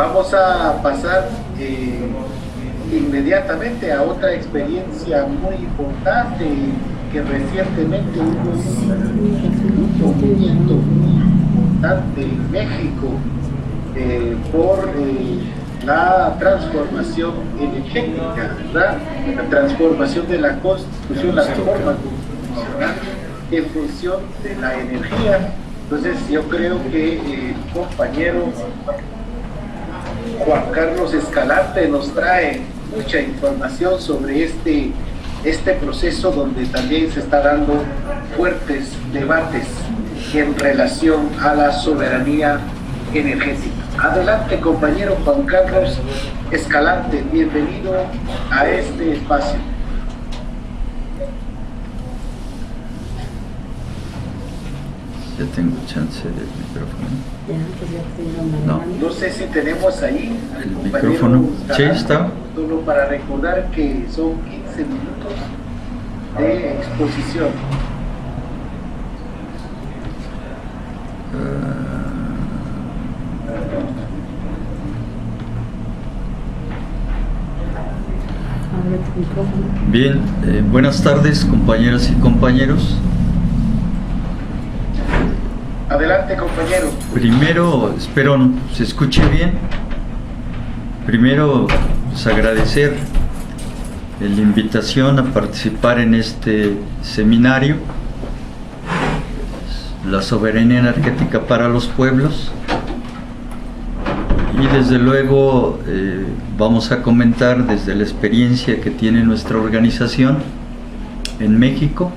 Vamos a pasar inmediatamente a otra experiencia muy importante que recientemente hubo un movimiento muy importante en México por la transformación energética, ¿verdad? La transformación de la Constitución, la reforma constitucional en función de la energía. Entonces yo creo que el compañero Juan Carlos Escalante nos trae mucha información sobre este proceso, donde también se está dando fuertes debates en relación a la soberanía energética. Adelante, compañero Juan Carlos Escalante, bienvenido a este espacio. Ya tengo chance del micrófono. No sé si tenemos ahí el micrófono. Sí, está. Solo para recordar que son 15 minutos de exposición. Bien, buenas tardes, compañeras y compañeros. Adelante, compañero. Primero, espero se escuche bien. Primero, pues, agradecer la invitación a participar en este seminario, la soberanía energética para los pueblos. Y desde luego vamos a comentar desde la experiencia que tiene nuestra organización en México.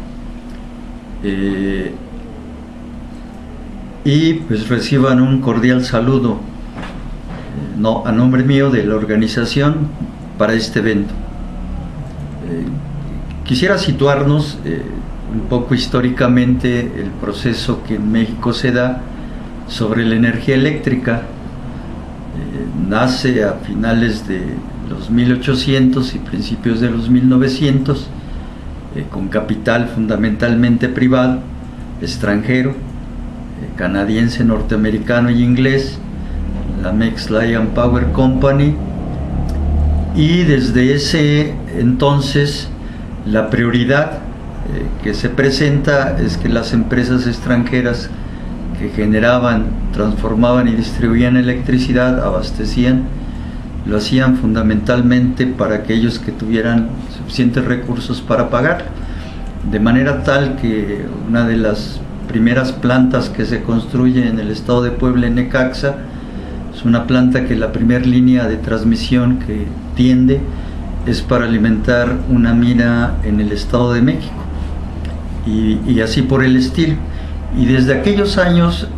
Y pues reciban un cordial saludo a nombre mío de la organización para este evento. Quisiera situarnos un poco históricamente el proceso que en México se da sobre la energía eléctrica. Nace a finales de los 1800 y principios de los 1900 con capital fundamentalmente privado, extranjero, canadiense, norteamericano y inglés, la Mexican Power Company, y desde ese entonces la prioridad que se presenta es que las empresas extranjeras que generaban, transformaban y distribuían electricidad, abastecían, lo hacían fundamentalmente para aquellos que tuvieran suficientes recursos para pagar, de manera tal que una de las primeras plantas que se construye en el estado de Puebla, en Necaxa, es una planta que la primera línea de transmisión que tiende es para alimentar una mina en el estado de México, y así por el estilo. Y desde aquellos años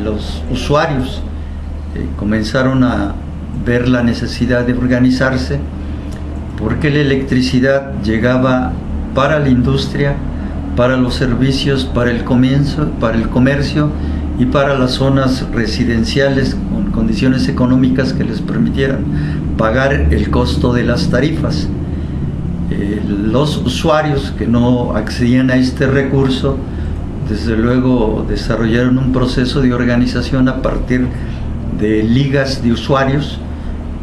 los usuarios comenzaron a ver la necesidad de organizarse, porque la electricidad llegaba para la industria, para los servicios, para el comercio y para las zonas residenciales con condiciones económicas que les permitieran pagar el costo de las tarifas. Los usuarios que no accedían a este recurso, desde luego desarrollaron un proceso de organización a partir de ligas de usuarios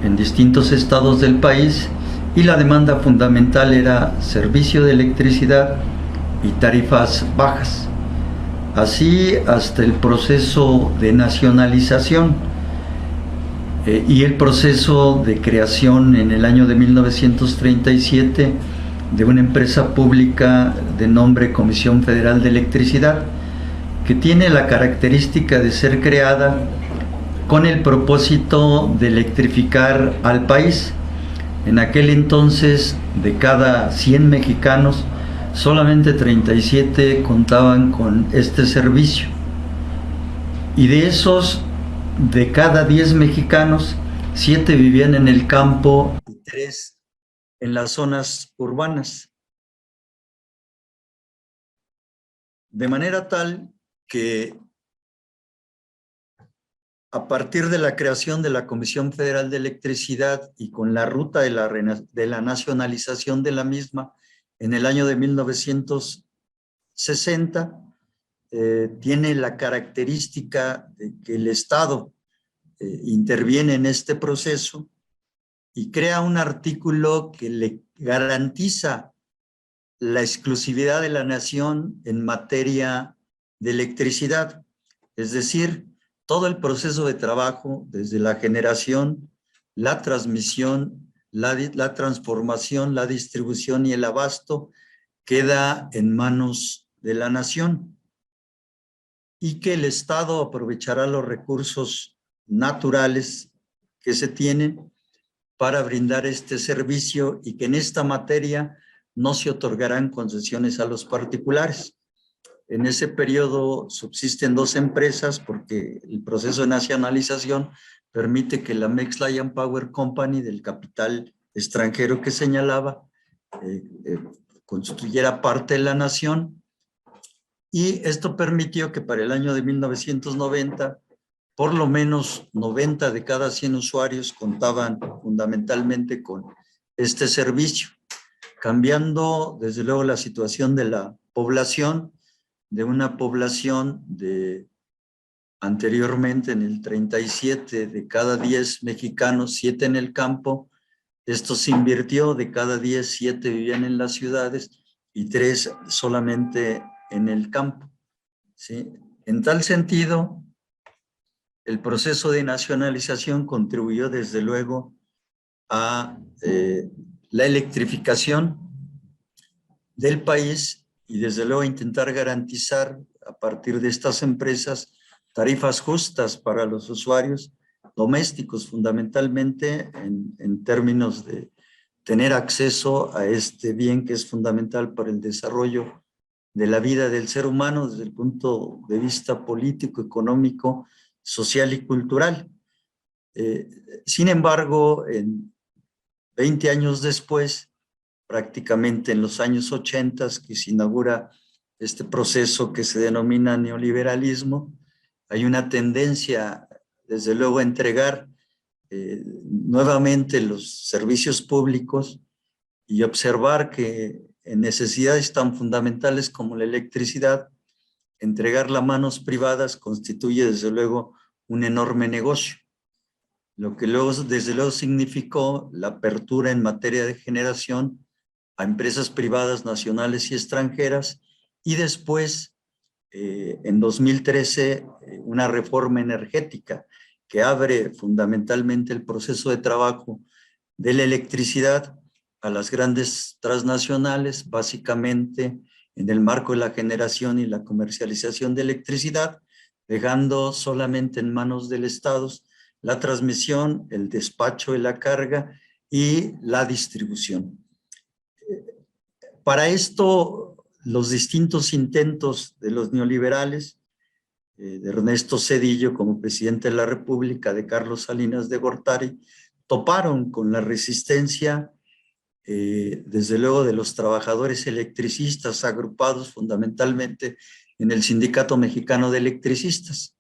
en distintos estados del país, y la demanda fundamental era servicio de electricidad y tarifas bajas. Así hasta el proceso de nacionalización y el proceso de creación en el año de 1937 de una empresa pública de nombre Comisión Federal de Electricidad, que tiene la característica de ser creada con el propósito de electrificar al país. En aquel entonces, de cada 100 mexicanos, solamente 37 contaban con este servicio, y de esos, de cada 10 mexicanos, 7 vivían en el campo y 3 en las zonas urbanas. De manera tal que a partir de la creación de la Comisión Federal de Electricidad y con la ruta de la nacionalización de la misma en el año de 1960, tiene la característica de que el Estado interviene en este proceso y crea un artículo que le garantiza la exclusividad de la nación en materia de electricidad. Es decir, todo el proceso de trabajo, desde la generación, la transmisión, la transformación, la distribución y el abasto, queda en manos de la nación y que el Estado aprovechará los recursos naturales que se tienen para brindar este servicio y que en esta materia no se otorgarán concesiones a los particulares. En ese periodo subsisten 2 empresas porque el proceso de nacionalización permite que la Mex-Lion Power Company, del capital extranjero que señalaba, constituyera parte de la nación, y esto permitió que para el año de 1990 por lo menos 90 de cada 100 usuarios contaban fundamentalmente con este servicio, cambiando desde luego la situación de la población, de una población de anteriormente en el 37 de cada 10 mexicanos, 7 en el campo. Esto se invirtió, de cada 10, 7 vivían en las ciudades y 3 solamente en el campo, ¿sí? En tal sentido, el proceso de nacionalización contribuyó desde luego a la electrificación del país y desde luego a intentar garantizar a partir de estas empresas tarifas justas para los usuarios domésticos, fundamentalmente en términos de tener acceso a este bien que es fundamental para el desarrollo de la vida del ser humano desde el punto de vista político, económico, social y cultural. Sin embargo, 20 años después, prácticamente en los años 80, que se inaugura este proceso que se denomina neoliberalismo, hay una tendencia, desde luego, a entregar nuevamente los servicios públicos y observar que en necesidades tan fundamentales como la electricidad, entregarla a manos privadas constituye desde luego un enorme negocio, lo que luego, desde luego, significó la apertura en materia de generación a empresas privadas nacionales y extranjeras y después, en 2013, una reforma energética que abre fundamentalmente el proceso de trabajo de la electricidad a las grandes transnacionales, básicamente en el marco de la generación y la comercialización de electricidad, dejando solamente en manos del Estado la transmisión, el despacho de la carga y la distribución. Para esto, los distintos intentos de los neoliberales, de Ernesto Zedillo como presidente de la República, de Carlos Salinas de Gortari, toparon con la resistencia desde luego de los trabajadores electricistas agrupados fundamentalmente en el Sindicato Mexicano de Electricistas.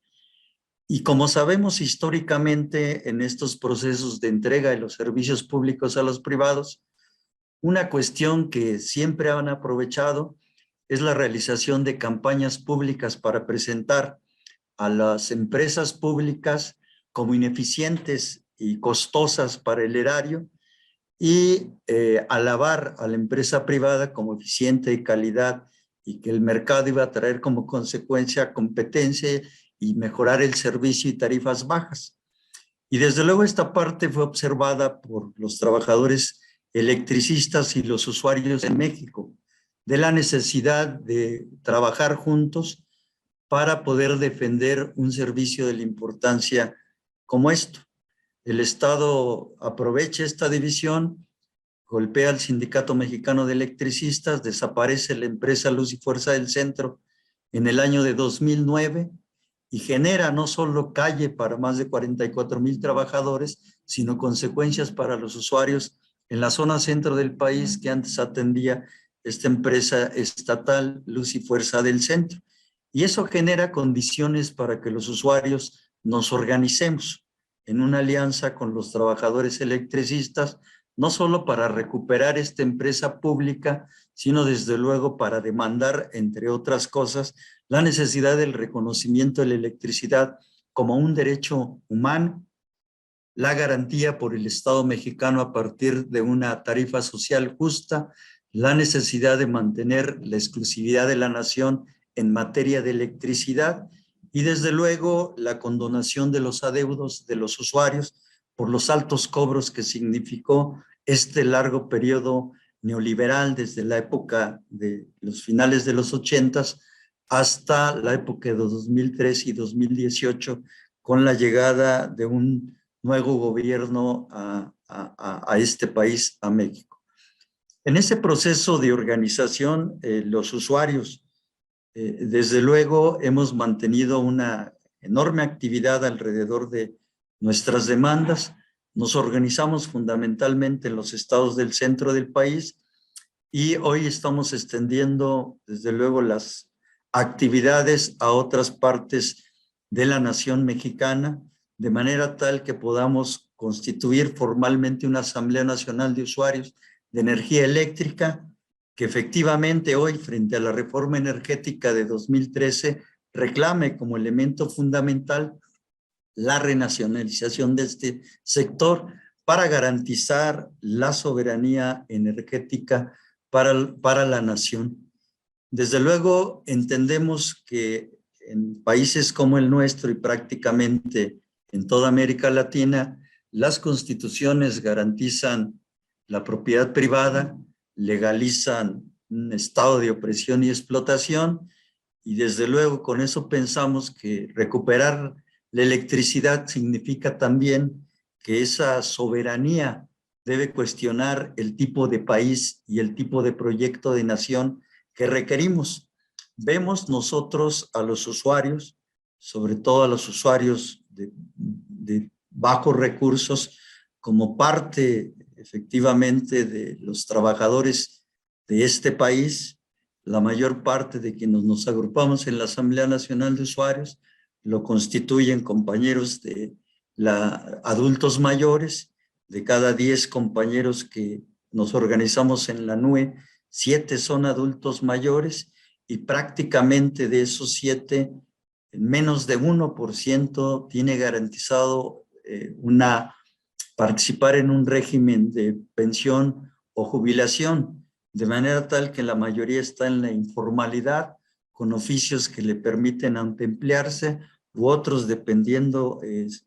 Y como sabemos históricamente en estos procesos de entrega de los servicios públicos a los privados, una cuestión que siempre han aprovechado es la realización de campañas públicas para presentar a las empresas públicas como ineficientes y costosas para el erario, y alabar a la empresa privada como eficiente de calidad y que el mercado iba a traer como consecuencia competencia y mejorar el servicio y tarifas bajas. Y desde luego esta parte fue observada por los trabajadores electricistas y los usuarios en México, de la necesidad de trabajar juntos para poder defender un servicio de la importancia como esto. El Estado aprovecha esta división, golpea al Sindicato Mexicano de Electricistas, desaparece la empresa Luz y Fuerza del Centro en el año de 2009 y genera no solo calle para más de 44,000 trabajadores, sino consecuencias para los usuarios en la zona centro del país que antes atendía esta empresa estatal Luz y Fuerza del Centro. Y eso genera condiciones para que los usuarios nos organicemos en una alianza con los trabajadores electricistas, no solo para recuperar esta empresa pública, sino desde luego para demandar, entre otras cosas, la necesidad del reconocimiento de la electricidad como un derecho humano la garantía por el Estado mexicano a partir de una tarifa social justa, la necesidad de mantener la exclusividad de la nación en materia de electricidad y desde luego la condonación de los adeudos de los usuarios por los altos cobros que significó este largo periodo neoliberal desde la época de los finales de los 80s hasta la época de 2003 y 2018 con la llegada de un nuevo gobierno a este país, a México. En ese proceso de organización, los usuarios, desde luego, hemos mantenido una enorme actividad alrededor de nuestras demandas. Nos organizamos fundamentalmente en los estados del centro del país y hoy estamos extendiendo, desde luego, las actividades a otras partes de la nación mexicana, de manera tal que podamos constituir formalmente una Asamblea Nacional de Usuarios de Energía Eléctrica, que efectivamente hoy, frente a la reforma energética de 2013, reclame como elemento fundamental la renacionalización de este sector para garantizar la soberanía energética para la nación. Desde luego, entendemos que en países como el nuestro y prácticamente en toda América Latina, las constituciones garantizan la propiedad privada, legalizan un estado de opresión y explotación, y desde luego con eso pensamos que recuperar la electricidad significa también que esa soberanía debe cuestionar el tipo de país y el tipo de proyecto de nación que requerimos. Vemos nosotros a los usuarios, sobre todo a los usuarios de bajos recursos, como parte efectivamente de los trabajadores de este país. La mayor parte de quienes nos agrupamos en la Asamblea Nacional de Usuarios lo constituyen compañeros de adultos mayores. De cada 10 compañeros que nos organizamos en la NUE, 7 son adultos mayores y prácticamente de esos 7, menos de 1% tiene garantizado participar en un régimen de pensión o jubilación, de manera tal que la mayoría está en la informalidad, con oficios que le permiten autoemplearse, u otros dependiendo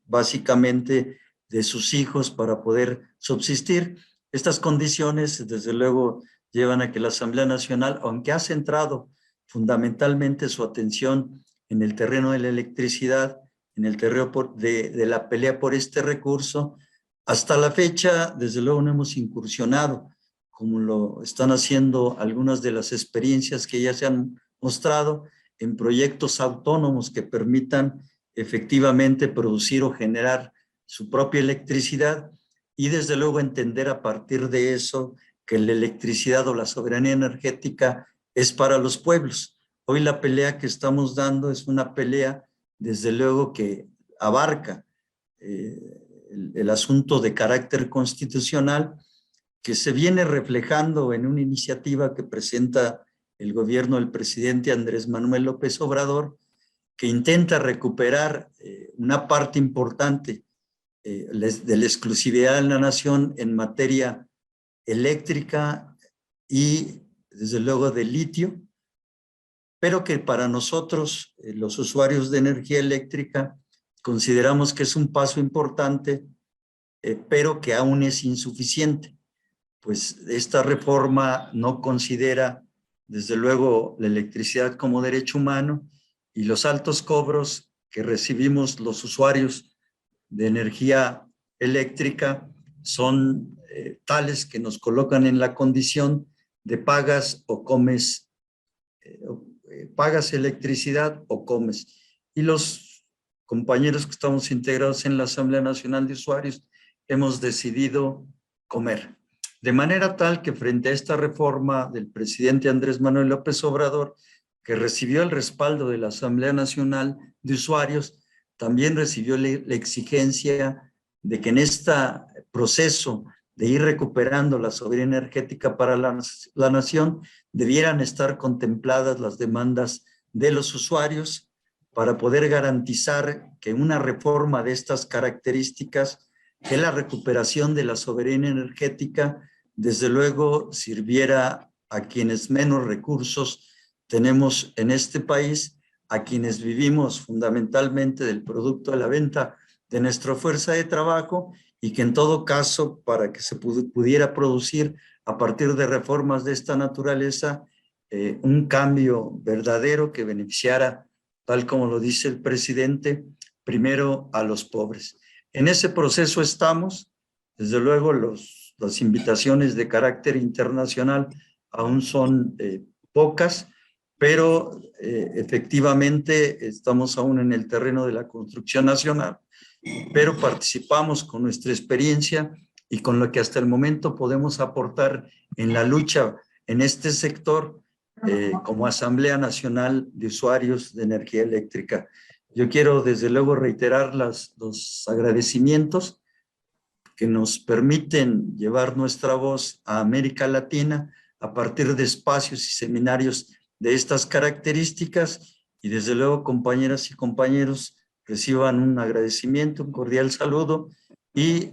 básicamente de sus hijos para poder subsistir. Estas condiciones, desde luego, llevan a que la Asamblea Nacional, aunque ha centrado fundamentalmente su atención en el terreno de la electricidad, en el terreno de la pelea por este recurso, hasta la fecha, desde luego, no hemos incursionado, como lo están haciendo algunas de las experiencias que ya se han mostrado, en proyectos autónomos que permitan efectivamente producir o generar su propia electricidad y desde luego entender a partir de eso que la electricidad o la soberanía energética es para los pueblos. Hoy la pelea que estamos dando es una pelea desde luego que abarca el asunto de carácter constitucional que se viene reflejando en una iniciativa que presenta el gobierno del presidente Andrés Manuel López Obrador, que intenta recuperar una parte importante de la exclusividad de la nación en materia eléctrica y desde luego de litio, pero que para nosotros, los usuarios de energía eléctrica, consideramos que es un paso importante, pero que aún es insuficiente, pues esta reforma no considera desde luego la electricidad como derecho humano y los altos cobros que recibimos los usuarios de energía eléctrica son tales que nos colocan en la condición de pagas o comes, pagas electricidad o comes. Y los compañeros que estamos integrados en la Asamblea Nacional de Usuarios hemos decidido comer. De manera tal que frente a esta reforma del presidente Andrés Manuel López Obrador, que recibió el respaldo de la Asamblea Nacional de Usuarios, también recibió la exigencia de que en este proceso de ir recuperando la soberanía energética para la nación, debieran estar contempladas las demandas de los usuarios para poder garantizar que una reforma de estas características que la recuperación de la soberanía energética, desde luego, sirviera a quienes menos recursos tenemos en este país, a quienes vivimos fundamentalmente del producto de la venta de nuestra fuerza de trabajo, y que en todo caso, para que se pudiera producir a partir de reformas de esta naturaleza, un cambio verdadero que beneficiara, tal como lo dice el presidente, primero a los pobres. En ese proceso estamos. Desde luego, las invitaciones de carácter internacional aún son pocas, pero efectivamente estamos aún en el terreno de la construcción nacional, pero participamos con nuestra experiencia y con lo que hasta el momento podemos aportar en la lucha en este sector como Asamblea Nacional de Usuarios de Energía Eléctrica. Yo quiero desde luego reiterar los agradecimientos que nos permiten llevar nuestra voz a América Latina a partir de espacios y seminarios de estas características, y desde luego, compañeras y compañeros, reciban un agradecimiento, un cordial saludo y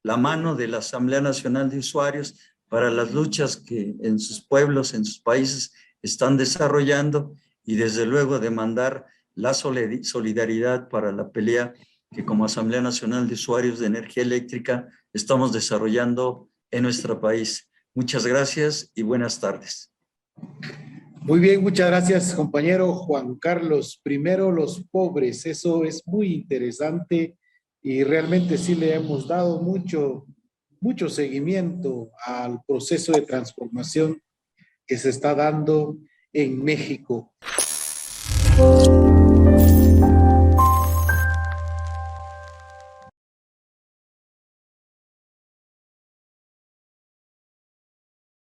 la mano de la Asamblea Nacional de Usuarios para las luchas que en sus pueblos, en sus países están desarrollando, y desde luego demandar la solidaridad para la pelea que como Asamblea Nacional de Usuarios de Energía Eléctrica estamos desarrollando en nuestro país. Muchas gracias y buenas tardes. Muy bien, muchas gracias, compañero Juan Carlos. Primero los pobres, eso es muy interesante y realmente sí le hemos dado mucho seguimiento al proceso de transformación que se está dando en México.